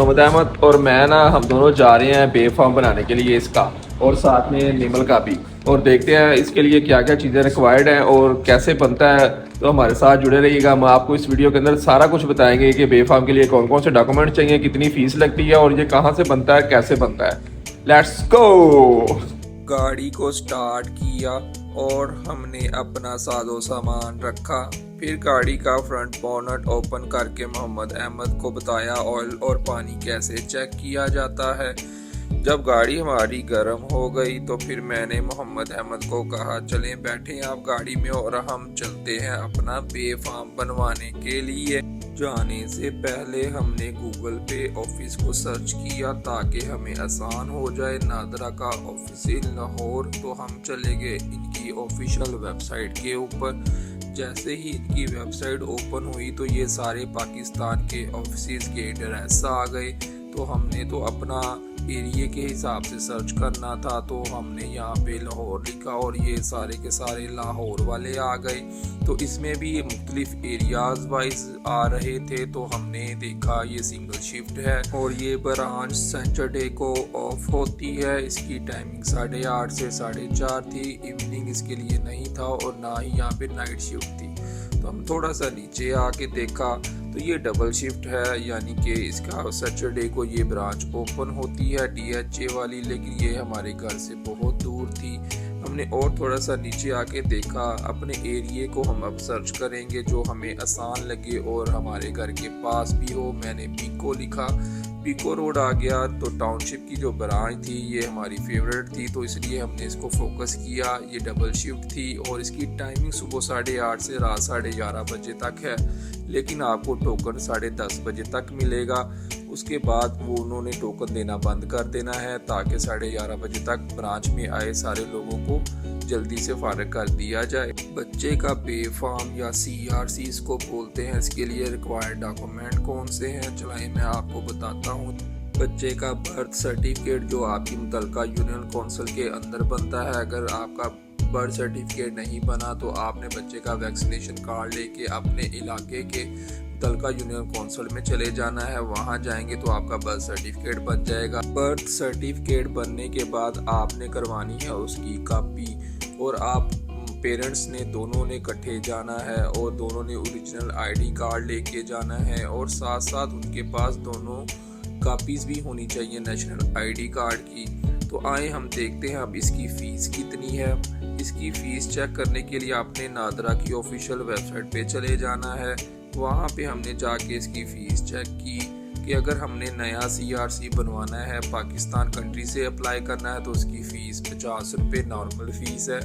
मोहम्मद अहमद और मैं ना हम दोनों जा रहे हैं बे फार्म बनाने के लिए इसका, और साथ में निमल का भी। और देखते हैं इसके लिए क्या क्या चीज़ें रिक्वायर्ड हैं और कैसे बनता है। तो हमारे साथ जुड़े रहिएगा, हम आपको इस वीडियो के अंदर सारा कुछ बताएंगे कि बे फार्म के लिए कौन कौन से डॉक्यूमेंट चाहिए, कितनी फ़ीस लगती है और ये कहाँ से बनता है, कैसे बनता है। Let's go. गाड़ी को स्टार्ट किया और हमने अपना साजो सामान रखा। फिर गाड़ी का फ्रंट बोनट ओपन करके मोहम्मद अहमद को बताया ऑयल और पानी कैसे चेक किया जाता है। जब गाड़ी हमारी गर्म हो गई तो फिर मैंने मोहम्मद अहमद को कहा चलें बैठें आप गाड़ी में और हम चलते हैं अपना बे फार्म बनवाने के लिए। जाने से पहले हमने गूगल पे ऑफिस को सर्च किया ताकि हमें आसान हो जाए। नादरा का ऑफिस लाहौर, तो हम चले गए इनकी ऑफिशियल वेबसाइट के ऊपर। जैसे ही इनकी वेबसाइट ओपन हुई तो ये सारे पाकिस्तान के ऑफिस के एड्रेस आ गए। तो हमने तो अपना एरिया के हिसाब से सर्च करना था, तो हमने यहाँ पे लाहौर लिखा और ये सारे के सारे लाहौर वाले आ गए। तो इसमें भी मुख्तलिफ एरियाज वाइज आ रहे थे। तो हमने देखा ये सिंगल शिफ्ट है और ये ब्रांच सैटरडे को ऑफ होती है। इसकी टाइमिंग 8:30 से 4:30 थी। इवनिंग इसके लिए नहीं था और ना ही यहाँ पे नाइट शिफ्ट थी। तो हम थोड़ा सा नीचे आके देखा तो ये डबल शिफ्ट है, यानी कि इसका सैटरडे को ये ब्रांच ओपन होती है DHA वाली, लेकिन ये हमारे घर से बहुत दूर थी। हमने और थोड़ा सा नीचे आके देखा। अपने एरिया को हम अब सर्च करेंगे जो हमें आसान लगे और हमारे घर के पास भी हो। मैंने पीको लिखा, पीको रोड आ गया। तो टाउनशिप की जो ब्रांच थी ये हमारी फेवरेट थी, तो इसलिए हमने इसको फोकस किया। ये डबल शिफ्ट थी और इसकी टाइमिंग सुबह 8:30 से रात 11:30 बजे तक है, लेकिन आपको टोकन 10:30 बजे तक मिलेगा। उसके बाद वो उन्होंने टोकन देना बंद कर देना है ताकि 11:30 बजे तक ब्रांच में आए सारे लोगों को जल्दी से फारिग कर दिया जाए। बच्चे का बे फार्म या CRC इसको बोलते हैं। इसके लिए रिक्वायर्ड डॉक्यूमेंट कौन से हैं, चलाएं मैं आपको बताता हूँ। बच्चे का बर्थ सर्टिफिकेट जो आपकी मुतलका यूनियन कौंसिल के अंदर बनता है। अगर आपका बर्थ सर्टिफिकेट नहीं बना तो आपने बच्चे का वैक्सीनेशन कार्ड लेके अपने इलाके के मुतलका यूनियन कौंसिल में चले जाना है। वहां जाएंगे तो आपका बर्थ सर्टिफिकेट बन जाएगा। बर्थ सर्टिफिकेट बनने के बाद आपने करवानी है उसकी कॉपी, और आप पेरेंट्स ने दोनों ने इकट्ठे जाना है और दोनों ने ओरिजिनल ID कार्ड लेके जाना है, और साथ साथ उनके पास दोनों कॉपीज भी होनी चाहिए नेशनल ID कार्ड की। तो आए हम देखते हैं अब इसकी फ़ीस कितनी है। इसकी फ़ीस चेक करने के लिए आपने नादरा की ऑफिशियल वेबसाइट पे चले जाना है। वहाँ पे हमने जाके इसकी फ़ीस चेक की कि अगर हमने नया CRC बनवाना है, पाकिस्तान कंट्री से अप्लाई करना है, तो उसकी फ़ीस 50 रुपये नॉर्मल फ़ीस है।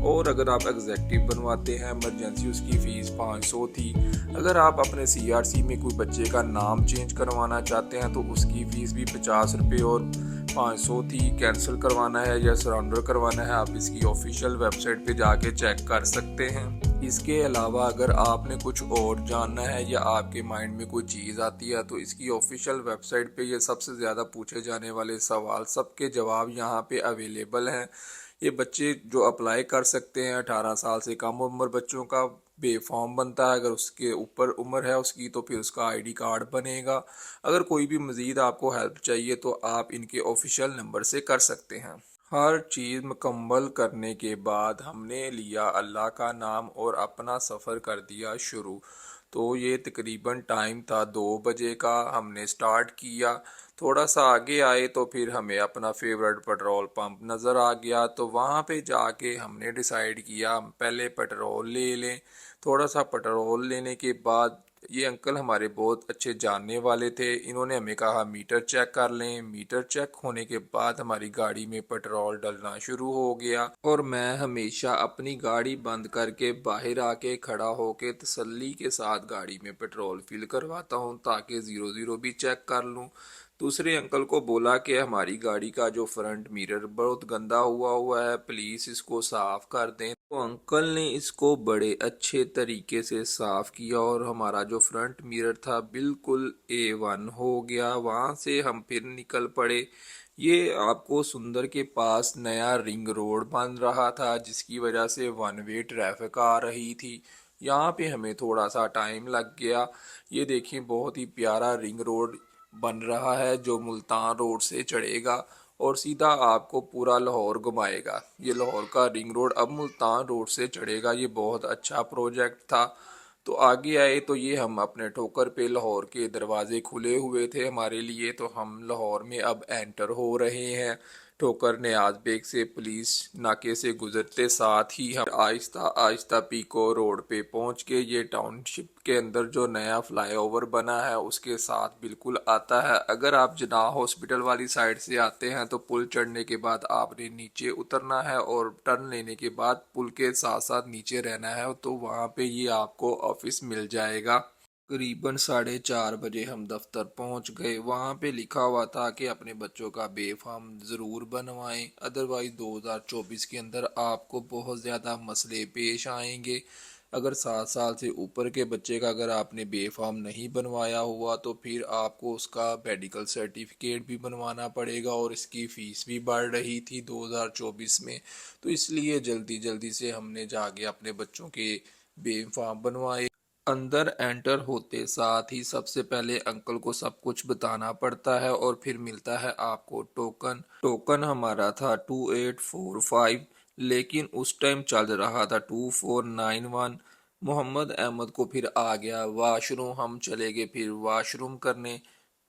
और अगर आप एग्जेक्टिव बनवाते हैं इमरजेंसी, उसकी फ़ीस 500 थी। अगर आप अपने CRC में कोई बच्चे का नाम चेंज करवाना चाहते हैं तो उसकी फ़ीस भी 50 रुपये और 500 थी। कैंसिल करवाना है या सरेंडर करवाना है, आप इसकी ऑफिशियल वेबसाइट पे जाके चेक कर सकते हैं। इसके अलावा अगर आपने कुछ और जानना है या आपके माइंड में कोई चीज़ आती है तो इसकी ऑफिशियल वेबसाइट पे ये सबसे ज़्यादा पूछे जाने वाले सवाल सबके जवाब यहाँ पे अवेलेबल हैं। ये बच्चे जो अप्लाई कर सकते हैं, 18 साल से कम उम्र बच्चों का बे फॉर्म बनता है। अगर उसके ऊपर उम्र है उसकी तो फिर उसका ID कार्ड बनेगा। अगर कोई भी मज़ीद आपको हेल्प चाहिए तो आप इनके ऑफिशियल नंबर से कर सकते हैं। हर चीज़ मुकम्मल करने के बाद हमने लिया अल्लाह का नाम और अपना सफ़र कर दिया शुरू। तो ये तकरीबन टाइम था 2 बजे का। हमने स्टार्ट किया, थोड़ा सा आगे आए तो फिर हमें अपना फेवरेट पेट्रोल पंप नज़र आ गया। तो वहाँ पे जाके हमने डिसाइड किया हम पहले पेट्रोल ले लें। थोड़ा सा पेट्रोल लेने के बाद ये अंकल हमारे बहुत अच्छे जानने वाले थे, इन्होंने हमें कहा मीटर चेक कर लें। मीटर चेक होने के बाद हमारी गाड़ी में पेट्रोल डलना शुरू हो गया, और मैं हमेशा अपनी गाड़ी बंद करके बाहर आके खड़ा होके तसल्ली के साथ गाड़ी में पेट्रोल फिल करवाता हूँ ताकि 0-0 भी चेक कर लूँ। दूसरे अंकल को बोला कि हमारी गाड़ी का जो फ्रंट मिरर बहुत गंदा हुआ है, प्लीज़ इसको साफ़ कर दें। तो अंकल ने इसको बड़े अच्छे तरीके से साफ़ किया और हमारा जो फ्रंट मिरर था बिल्कुल A1 हो गया। वहाँ से हम फिर निकल पड़े। ये आपको सुंदर के पास नया रिंग रोड बन रहा था जिसकी वजह से वन वे ट्रैफिक आ रही थी। यहाँ पे हमें थोड़ा सा टाइम लग गया। ये देखिए बहुत ही प्यारा रिंग रोड बन रहा है जो मुल्तान रोड से चढ़ेगा और सीधा आपको पूरा लाहौर घुमाएगा। ये लाहौर का रिंग रोड अब मुल्तान रोड से चढ़ेगा। ये बहुत अच्छा प्रोजेक्ट था। तो आगे आए तो ये हम अपने ठोकर पे लाहौर के दरवाजे खुले हुए थे हमारे लिए, तो हम लाहौर में अब एंटर हो रहे हैं। ठोकर नियाज बेग से पुलिस नाके से गुजरते साथ ही हम आहिस्ता आहिस्ता पीको रोड पे पहुंच के ये टाउनशिप के अंदर जो नया फ्लाईओवर बना है उसके साथ बिल्कुल आता है। अगर आप जनाह हॉस्पिटल वाली साइड से आते हैं तो पुल चढ़ने के बाद आपने नीचे उतरना है और टर्न लेने के बाद पुल के साथ साथ नीचे रहना है, तो वहाँ पे ये आपको ऑफिस मिल जाएगा। करीबन 4:30 बजे हम दफ्तर पहुंच गए। वहां पे लिखा हुआ था कि अपने बच्चों का बेफाम ज़रूर बनवाएं, अदरवाइज 2024 के अंदर आपको बहुत ज़्यादा मसले पेश आएंगे। अगर 7 साल से ऊपर के बच्चे का अगर आपने बेफाम नहीं बनवाया हुआ तो फिर आपको उसका मेडिकल सर्टिफिकेट भी बनवाना पड़ेगा और इसकी फ़ीस भी बढ़ रही थी 2024 में। तो इसलिए जल्दी जल्दी से हमने जाके अपने बच्चों के बेफाम बनवाए। अंदर एंटर होते साथ ही सबसे पहले अंकल को सब कुछ बताना पड़ता है और फिर मिलता है आपको टोकन। टोकन हमारा था 2845, लेकिन उस टाइम चल रहा था 2491। मोहम्मद अहमद को फिर आ गया वाशरूम, हम चले गए फिर वाशरूम करने।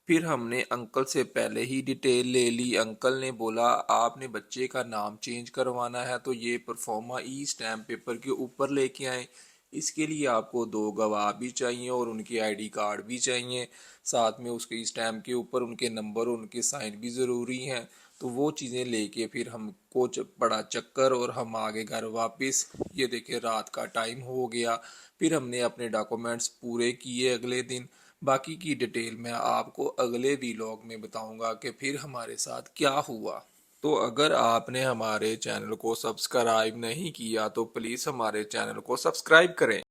फिर हमने अंकल से पहले ही डिटेल ले ली। अंकल ने बोला आपने बच्चे का नाम चेंज करवाना है तो ये परफॉर्मा ई स्टैम्प पेपर के ऊपर लेके आए। इसके लिए आपको 2 गवाह भी चाहिए और उनकी आईडी कार्ड भी चाहिए। साथ में उसके स्टैम्प के ऊपर उनके नंबर और उनके साइन भी ज़रूरी हैं। तो वो चीज़ें लेके फिर हमको पड़ा चक्कर और हम आ गए घर वापस। ये देखिए रात का टाइम हो गया। फिर हमने अपने डॉक्यूमेंट्स पूरे किए अगले दिन। बाकी की डिटेल मैं आपको अगले व्लॉग में बताऊंगा कि फिर हमारे साथ क्या हुआ। तो अगर आपने हमारे चैनल को सब्सक्राइब नहीं किया तो प्लीज़ हमारे चैनल को सब्सक्राइब करें।